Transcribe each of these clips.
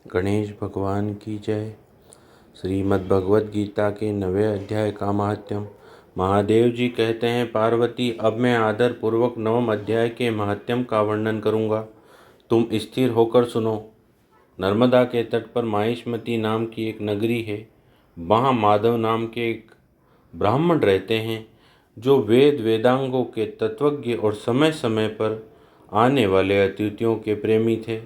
गणेश भगवान की जय। श्रीमद् भगवद गीता के 9वें अध्याय का महात्म्य। महादेव जी कहते हैं, पार्वती, अब मैं आदर पूर्वक 9वें अध्याय के महात्म्य का वर्णन करूँगा। तुम स्थिर होकर सुनो। नर्मदा के तट पर माहिष्मती नाम की एक नगरी है। वहाँ माधव नाम के एक ब्राह्मण रहते हैं, जो वेद वेदांगों के तत्वज्ञ और समय समय पर आने वाले अतिथियों के प्रेमी थे।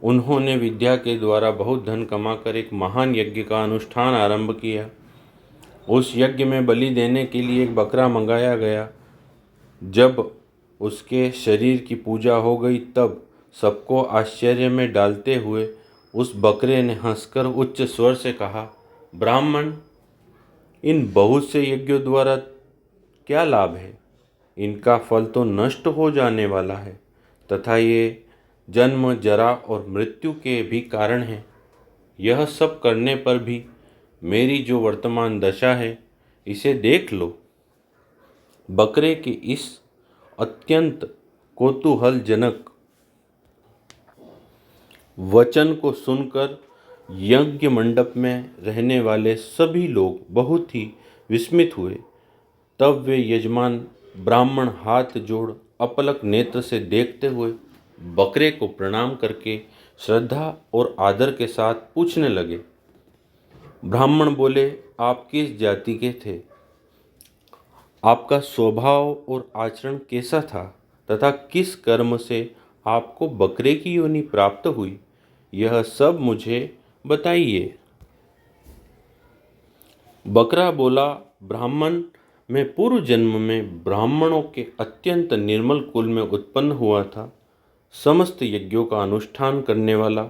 उन्होंने विद्या के द्वारा बहुत धन कमाकर एक महान यज्ञ का अनुष्ठान आरंभ किया। उस यज्ञ में बलि देने के लिए एक बकरा मंगाया गया। जब उसके शरीर की पूजा हो गई, तब सबको आश्चर्य में डालते हुए उस बकरे ने हंसकर उच्च स्वर से कहा, ब्राह्मण, इन बहुत से यज्ञों द्वारा क्या लाभ है? इनका फल तो नष्ट हो जाने वाला है तथा ये जन्म, जरा और मृत्यु के भी कारण है। यह सब करने पर भी मेरी जो वर्तमान दशा है, इसे देख लो। बकरे के इस अत्यंत कौतूहलजनक वचन को सुनकर यज्ञ मंडप में रहने वाले सभी लोग बहुत ही विस्मित हुए। तब वे यजमान ब्राह्मण हाथ जोड़ अपलक नेत्र से देखते हुए बकरे को प्रणाम करके श्रद्धा और आदर के साथ पूछने लगे। ब्राह्मण बोले, आप किस जाति के थे? आपका स्वभाव और आचरण कैसा था तथा किस कर्म से आपको बकरे की योनि प्राप्त हुई? यह सब मुझे बताइए। बकरा बोला, ब्राह्मण, मैं पूर्व जन्म में ब्राह्मणों के अत्यंत निर्मल कुल में उत्पन्न हुआ था। समस्त यज्ञों का अनुष्ठान करने वाला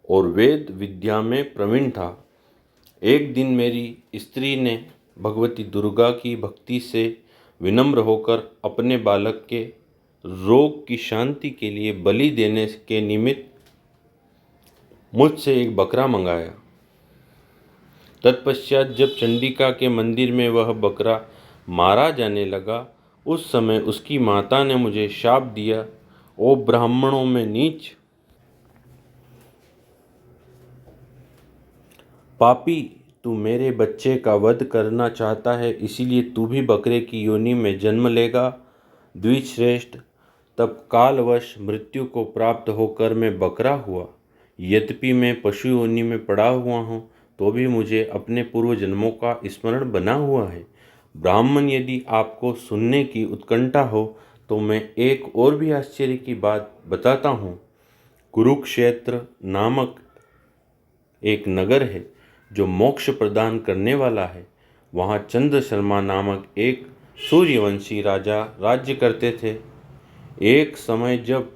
और वेद विद्या में प्रवीण था। एक दिन मेरी स्त्री ने भगवती दुर्गा की भक्ति से विनम्र होकर अपने बालक के रोग की शांति के लिए बलि देने के निमित्त मुझसे एक बकरा मंगाया। तत्पश्चात जब चंडिका के मंदिर में वह बकरा मारा जाने लगा, उस समय उसकी माता ने मुझे शाप दिया, ओ ब्राह्मणों में नीच, पापी, तू मेरे बच्चे का वध करना चाहता है, इसीलिए तू भी बकरे की योनि में जन्म लेगा। द्विश्रेष्ठ, तब कालवश मृत्यु को प्राप्त होकर मैं बकरा हुआ। यद्यपि मैं पशु योनि में पड़ा हुआ हूँ, तो भी मुझे अपने पूर्व जन्मों का स्मरण बना हुआ है। ब्राह्मण, यदि आपको सुनने की उत्कंठा हो तो मैं एक और भी आश्चर्य की बात बताता हूँ। कुरुक्षेत्र नामक एक नगर है जो मोक्ष प्रदान करने वाला है। वहाँ चंद्र शर्मा नामक एक सूर्यवंशी राजा राज्य करते थे। एक समय जब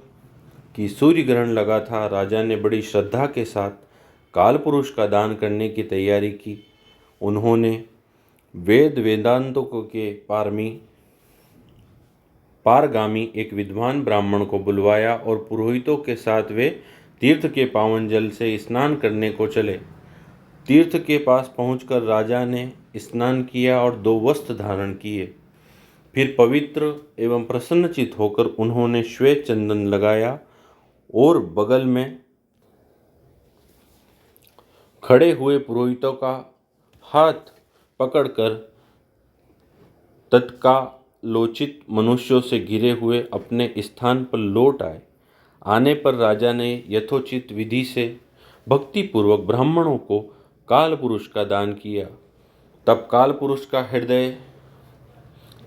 कि सूर्य ग्रहण लगा था, राजा ने बड़ी श्रद्धा के साथ कालपुरुष का दान करने की तैयारी की। उन्होंने वेद वेदांतों के पारगामी एक विद्वान ब्राह्मण को बुलवाया और पुरोहितों के साथ वे तीर्थ के पावन जल से स्नान करने को चले। तीर्थ के पास पहुंचकर राजा ने स्नान किया और 2 वस्त्र धारण किए। फिर पवित्र एवं प्रसन्नचित होकर उन्होंने श्वेत चंदन लगाया और बगल में खड़े हुए पुरोहितों का हाथ पकड़कर तत्कालोचित मनुष्यों से घिरे हुए अपने स्थान पर लौट आए। आने पर राजा ने यथोचित विधि से भक्तिपूर्वक ब्राह्मणों को कालपुरुष का दान किया। तब कालपुरुष का हृदय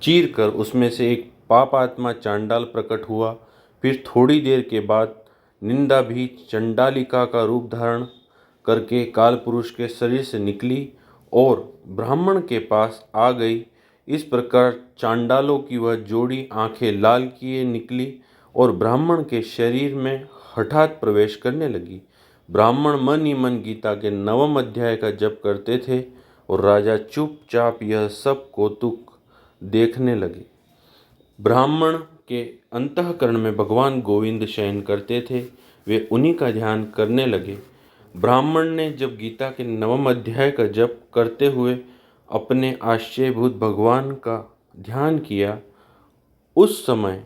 चीर कर उसमें से एक पापात्मा चांडाल प्रकट हुआ। फिर थोड़ी देर के बाद निंदा भी चंडालिका का रूप धारण करके कालपुरुष के शरीर से निकली और ब्राह्मण के पास आ गई। इस प्रकार चांडालों की वह जोड़ी आंखें लाल किए निकली और ब्राह्मण के शरीर में हठात प्रवेश करने लगी। ब्राह्मण मन ही मन गीता के 9वें अध्याय का जप करते थे और राजा चुपचाप यह सब कौतुक देखने लगे। ब्राह्मण के अंतःकरण में भगवान गोविंद शयन करते थे। वे उन्हीं का ध्यान करने लगे। ब्राह्मण ने जब गीता के 9वें अध्याय का जप करते हुए अपने आश्चर्यभूत भगवान का ध्यान किया, उस समय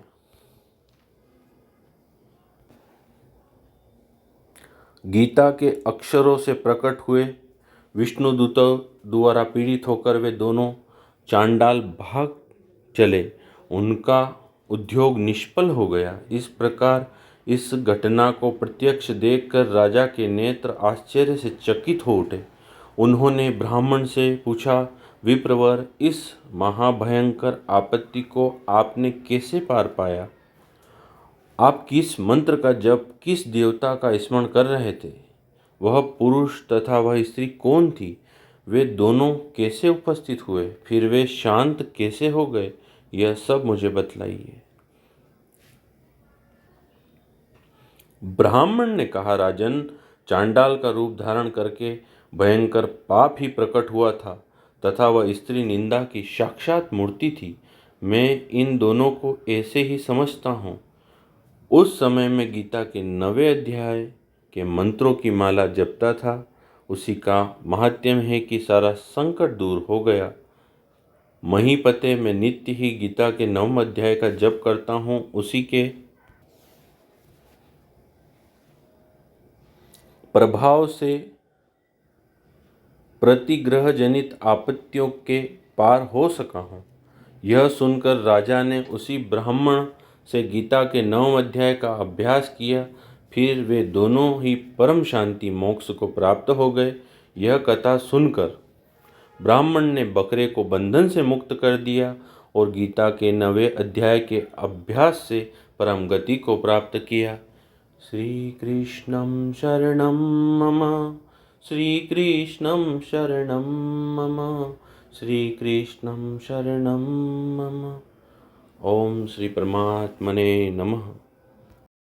गीता के अक्षरों से प्रकट हुए विष्णुदूतों द्वारा पीड़ित होकर वे दोनों चांडाल भाग चले। उनका उद्योग निष्फल हो गया। इस प्रकार इस घटना को प्रत्यक्ष देखकर राजा के नेत्र आश्चर्य से चकित हो उठे। उन्होंने ब्राह्मण से पूछा, विप्रवर, इस महाभयंकर आपत्ति को आपने कैसे पार पाया? आप किस मंत्र का जप, किस देवता का स्मरण कर रहे थे? वह पुरुष तथा वह स्त्री कौन थी? वे दोनों कैसे उपस्थित हुए? फिर वे शांत कैसे हो गए? यह सब मुझे बतलाइए। ब्राह्मण ने कहा, राजन, चांडाल का रूप धारण करके भयंकर पाप ही प्रकट हुआ था तथा वह स्त्री निंदा की साक्षात मूर्ति थी। मैं इन दोनों को ऐसे ही समझता हूँ। उस समय में गीता के 9वें अध्याय के मंत्रों की माला जपता था। उसी का महात्म्य है कि सारा संकट दूर हो गया। महीपते मैं नित्य ही गीता के 9वें अध्याय का जप करता हूँ। उसी के प्रभाव से प्रतिग्रह जनित आपत्तियों के पार हो सका हूँ। यह सुनकर राजा ने उसी ब्राह्मण से गीता के 9वें अध्याय का अभ्यास किया। फिर वे दोनों ही परम शांति मोक्ष को प्राप्त हो गए। यह कथा सुनकर ब्राह्मण ने बकरे को बंधन से मुक्त कर दिया और गीता के 9वें अध्याय के अभ्यास से परम गति को प्राप्त किया। श्री कृष्णं शरणं मम, श्री कृष्णं शरणं मम, श्री कृष्णं शरणं मम। ओम श्री परमात्मने नमः।